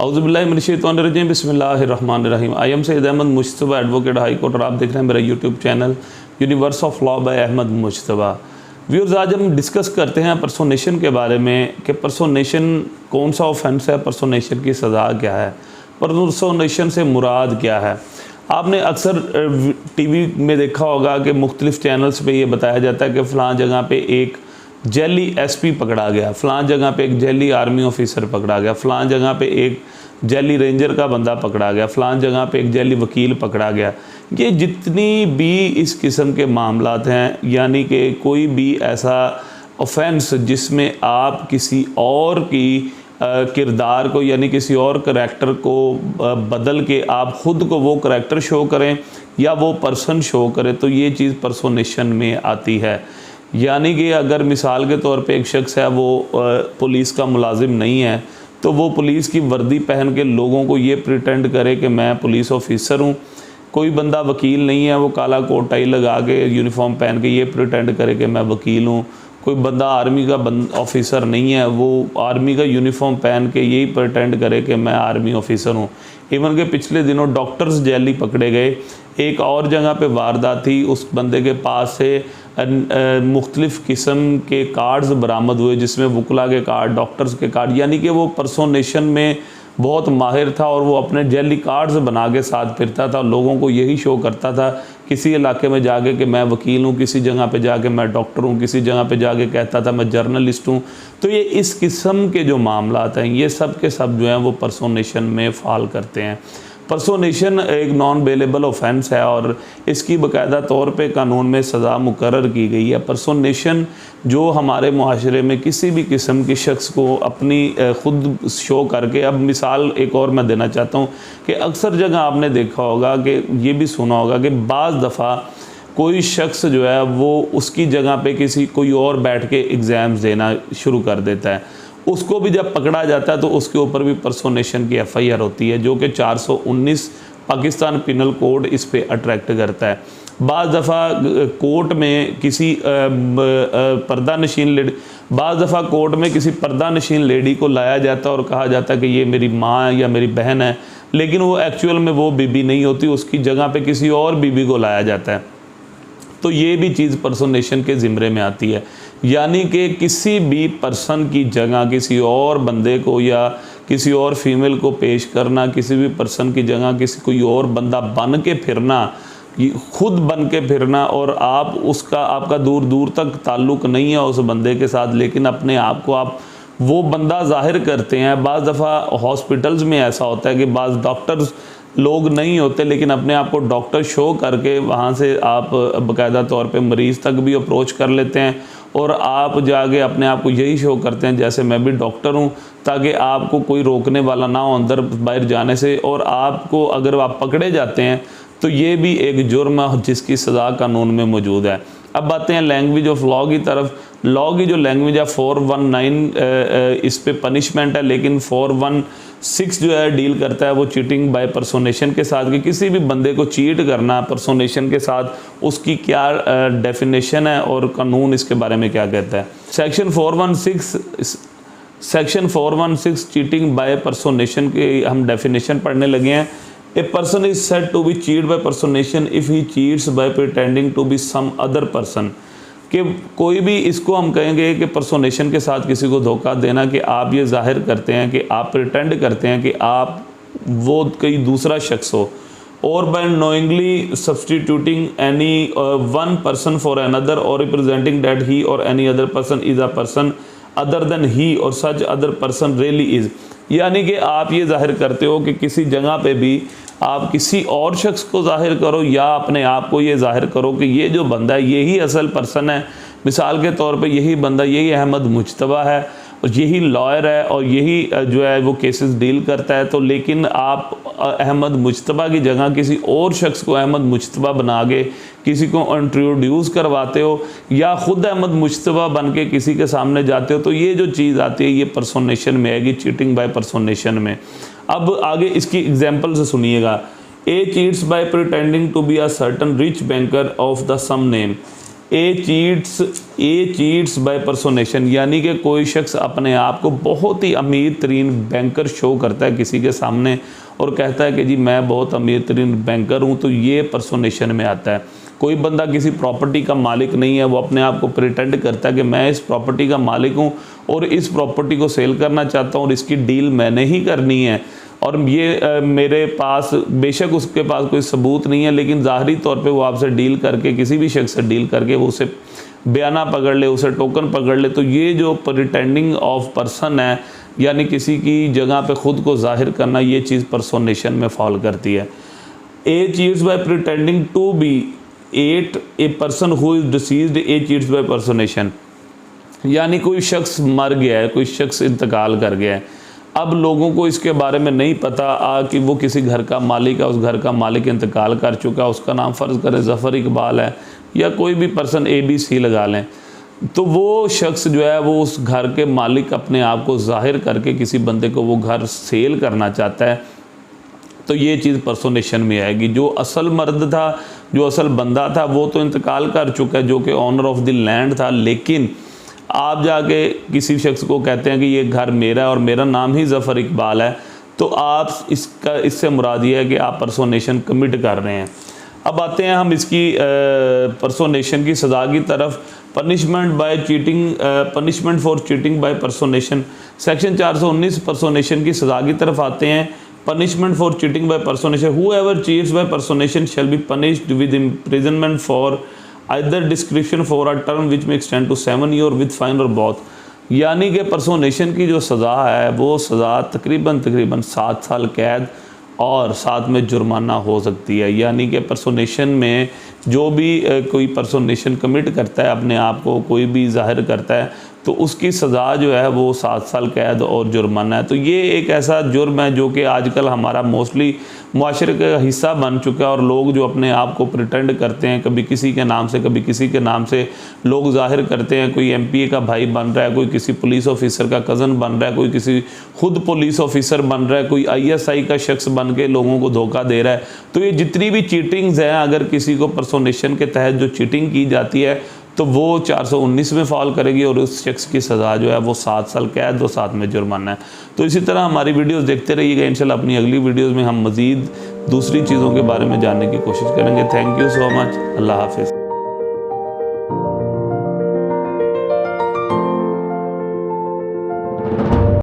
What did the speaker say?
औज़ुबिल्लाहिमिनश्शैतानिर्रजीम बिस्मिल्लाहिर्रहमानिर्रहीम। I am Syed Ahmed Mujtaba, advocate high court, और आप देख रहे हैं मेरा YouTube channel universe of law by Ahmed Mujtaba. Viewers, आज हम डिस्कस करते हैं पर्सोनेशन के बारे में कि पर्सोनेशन कौन सा ऑफेंस है, पर्सोनेशन की सज़ा क्या है, पर्सोनेशन से मुराद क्या है। आपने अक्सर टीवी में देखा होगा कि मुख्तलिफ़ चैनल्स पे ये बताया जाता है कि फ़लाँ जगह पे एक जैली एसपी पकड़ा गया, फ़लाँ जगह पे एक जैली आर्मी ऑफिसर पकड़ा गया, फ़लाँ जगह पे एक जैली रेंजर का बंदा पकड़ा गया, फ़लाँ जगह पे एक जैली वकील पकड़ा गया। ये जितनी भी इस किस्म के मामलात हैं, यानी कि कोई भी ऐसा ऑफेंस जिसमें आप किसी और की किरदार को यानी किसी और करैक्टर को बदल के आप ख़ुद को वो करैक्टर शो करें या वो पर्सन शो करें, तो ये चीज़ पर्सोनेशन में आती है। यानी कि अगर मिसाल के तौर पे एक शख्स है, वो पुलिस का मुलाजिम नहीं है, तो वो पुलिस की वर्दी पहन के लोगों को ये प्रिटेंड करे कि मैं पुलिस ऑफिसर हूँ। कोई बंदा वकील नहीं है, वो काला कोट टाई लगा के यूनिफॉर्म पहन के ये प्रिटेंड करे कि मैं वकील हूँ। कोई बंदा आर्मी का ऑफिसर नहीं है, वो आर्मी का यूनिफॉर्म पहन के यही प्रिटेंड करे कि मैं आर्मी ऑफिसर हूँ। इवन के पिछले दिनों डॉक्टर्स जैली पकड़े गए। एक और जगह पे वारदात थी, उस बंदे के पास से मुख्तलिफ़ किस्म के कार्ड्स बरामद हुए, जिसमें वकला के कार्ड, डॉक्टर्स के कार्ड, यानी कि वो पर्सोनेशन में बहुत माहिर था और वो अपने जैली कार्ड्स बना के साथ फिरता था। लोगों को यही शो करता था किसी इलाके में जाके कि मैं वकील हूँ, किसी जगह पे जाके मैं डॉक्टर हूँ, किसी जगह पे जाके कहता था मैं जर्नलिस्ट हूँ। तो ये इस किस्म के जो मामलात हैं, ये सब के सब जो हैं वो पर्सोनेशन में फ़ाल करते हैं। पर्सोनेशन एक नॉन बेलेबल ऑफेंस है और इसकी बाकायदा तौर पे कानून में सज़ा मुकर्रर की गई है। पर्सोनेशन जो हमारे मुआशरे में किसी भी किस्म के शख्स को अपनी ख़ुद शो करके, अब मिसाल एक और मैं देना चाहता हूँ कि अक्सर जगह आपने देखा होगा कि ये भी सुना होगा कि बाज़ दफ़ा कोई शख्स जो है वो उसकी जगह पे किसी कोई और बैठ के एग्ज़ाम्स देना शुरू कर देता है। उसको भी जब पकड़ा जाता है तो उसके ऊपर भी पर्सोनेशन की FIR होती है, जो कि 419 पाकिस्तान पिनल कोड इस पे अट्रैक्ट करता है। बाज़ दफ़ा कोर्ट में किसी पर्दा नशीन लेडी बाज़ दफ़ा कोर्ट में किसी पर्दा नशीन लेडी को लाया जाता है और कहा जाता है कि ये मेरी माँ या मेरी बहन है, लेकिन वो एक्चुअल में वो बीबी नहीं होती, उसकी जगह पे किसी और बीबी को लाया जाता है। तो ये भी चीज़ पर्सोनेशन के ज़िम्रे में आती है। यानी कि किसी भी पर्सन की जगह किसी और बंदे को या किसी और फीमेल को पेश करना, किसी भी पर्सन की जगह किसी कोई और बंदा बन के फिरना, खुद बन के फिरना, और आप उसका आपका दूर दूर तक ताल्लुक़ नहीं है उस बंदे के साथ, लेकिन अपने आप को आप वो बंदा ज़ाहिर करते हैं। बाज़ दफ़ा हॉस्पिटल्स में ऐसा होता है कि बाज़ डॉक्टर्स लोग नहीं होते, लेकिन अपने आप को डॉक्टर शो करके वहाँ से आप बाकायदा तौर पे मरीज़ तक भी अप्रोच कर लेते हैं और आप जाके अपने आप को यही शो करते हैं जैसे मैं भी डॉक्टर हूँ, ताकि आपको कोई रोकने वाला ना हो अंदर बाहर जाने से। और आपको अगर आप पकड़े जाते हैं तो ये भी एक जुर्म है जिसकी सज़ा कानून में मौजूद है। अब आते हैं लैंग्वेज ऑफ लॉ की तरफ। लॉ की जो लैंग्वेज है 419 इस पे पनिशमेंट है, लेकिन 416 जो है डील करता है वो चीटिंग बाय पर्सोनेशन के साथ, कि किसी भी बंदे को चीट करना पर्सोनेशन के साथ, उसकी क्या डेफिनेशन है और कानून इसके बारे में क्या कहता है। सेक्शन 416 चीटिंग बाय पर्सोनेशन के हम डेफिनेशन पढ़ने लगे हैं। A person is said to be cheat by personation if he cheats by pretending to be some other person. कि कोई भी इसको हम कहेंगे कि पर्सोनेशन के साथ किसी को धोखा देना, कि आप ये जाहिर करते हैं कि आप प्रिटेंड करते हैं कि आप वो कोई दूसरा शख्स हो, or by knowingly substituting any one person for another or representing that he or any other person is a person other than he or such other person really is. यानी कि आप ये जाहिर करते हो कि किसी जगह पे भी आप किसी और शख्स को जाहिर करो या अपने आप को ये जाहिर करो कि ये जो बंदा है यही असल पर्सन है। मिसाल के तौर पे यही बंदा, यही अहमद मुज्तबा है और यही लॉयर है और यही जो है वो केसेस डील करता है। तो लेकिन आप अहमद मुज्तबा की जगह किसी और शख्स को अहमद मुज्तबा बना के किसी को इंट्रोड्यूस करवाते हो या ख़ुद अहमद मुज्तबा बन के किसी के सामने जाते हो, तो ये जो चीज़ आती है ये पर्सोनेशन में आएगी, चीटिंग बाय पर्सोनेशन में। अब आगे इसकी एग्जांपल से सुनिएगा। A cheats by pretending to be a certain rich banker of the same name. A cheats by personation, यानी कि कोई शख्स अपने आप को बहुत ही अमीर तरीन बैंकर शो करता है किसी के सामने और कहता है कि जी मैं बहुत अमीर तरीन बैंकर हूँ, तो ये पर्सोनेशन में आता है। कोई बंदा किसी प्रॉपर्टी का मालिक नहीं है, वो अपने आप को प्रिटेंड करता है कि मैं इस प्रॉपर्टी का मालिक हूँ और इस प्रॉपर्टी को सेल करना चाहता हूँ और इसकी डील मैंने ही करनी है, और ये मेरे पास, बेशक उसके पास कोई सबूत नहीं है, लेकिन ज़ाहरी तौर पे वो आपसे डील करके, किसी भी शख्स से डील करके वो उसे बयाना पकड़ ले, उसे टोकन पकड़ ले, तो ये जो प्रिटेंडिंग ऑफ पर्सन है, यानी किसी की जगह पे ख़ुद को जाहिर करना, ये चीज़ पर्सोनेशन में फॉल करती है। A cheats by pretending to be a person who is deceased, A cheats by personation, यानी कोई शख्स मर गया है, कोई शख्स इंतकाल कर गया है, अब लोगों को इसके बारे में नहीं पता कि वो किसी घर का मालिक है, उस घर का मालिक इंतकाल कर चुका है, उसका नाम फ़र्ज़ करें ज़फ़र इकबाल है या कोई भी पर्सन ABC लगा लें, तो वो शख्स जो है वो उस घर के मालिक अपने आप को ज़ाहिर करके किसी बंदे को वो घर सेल करना चाहता है, तो ये चीज़ पर्सोनेशन में आएगी। जो असल मर्द था, जो असल बंदा था, वो तो इंतकाल कर चुका है, जो कि ऑनर ऑफ द लैंड था, लेकिन आप जाके किसी शख्स को कहते हैं कि ये घर मेरा है और मेरा नाम ही ज़फ़र इकबाल है, तो आप इससे मुराद ये है कि आप पर्सोनेशन कमिट कर रहे हैं। अब आते हैं हम इसकी पर्सोनेशन की सज़ा की तरफ। Punishment by cheating, punishment for cheating by personation, section 419 personation की सज़ा की तरफ आते हैं। Punishment for cheating by personation, whoever cheats by personation shall be punished with imprisonment for either description for a term which may extend to 7 years with fine or both, यानी कि पर्सोनेशन की जो सज़ा है वो सज़ा तकरीबन 7 साल कैद और साथ में जुर्माना हो सकती है। यानी कि पर्सोनेशन में जो भी कोई पर्सोनेशन कमिट करता है, अपने आप को कोई भी जाहिर करता है, तो उसकी सज़ा जो है वो 7 साल कैद और जुर्माना है। तो ये एक ऐसा जुर्म है जो कि आजकल हमारा मोस्टली मुआशरे का हिस्सा बन चुका है, और लोग जो अपने आप को प्रिटेंड करते हैं, कभी किसी के नाम से कभी किसी के नाम से लोग जाहिर करते हैं, कोई MPA का भाई बन रहा है, कोई किसी पुलिस ऑफिसर का कज़न बन रहा है, कोई किसी खुद पुलिस ऑफिसर बन रहा है, कोई ISI का शख्स बन के लोगों को धोखा दे रहा है। तो ये जितनी भी चीटिंग्स हैं, अगर किसी को पर्सोनेशन के तहत जो चीटिंग की जाती है तो वो 419 में फॉल करेगी, और उस शख्स की सज़ा जो है वो 7 साल कैद और साथ में जुर्माना है। तो इसी तरह हमारी वीडियोस देखते रहिएगा। इंशाल्लाह अपनी अगली वीडियोस में हम मज़ीद दूसरी चीज़ों के बारे में जानने की कोशिश करेंगे। Thank you so much. अल्लाह हाफिज़।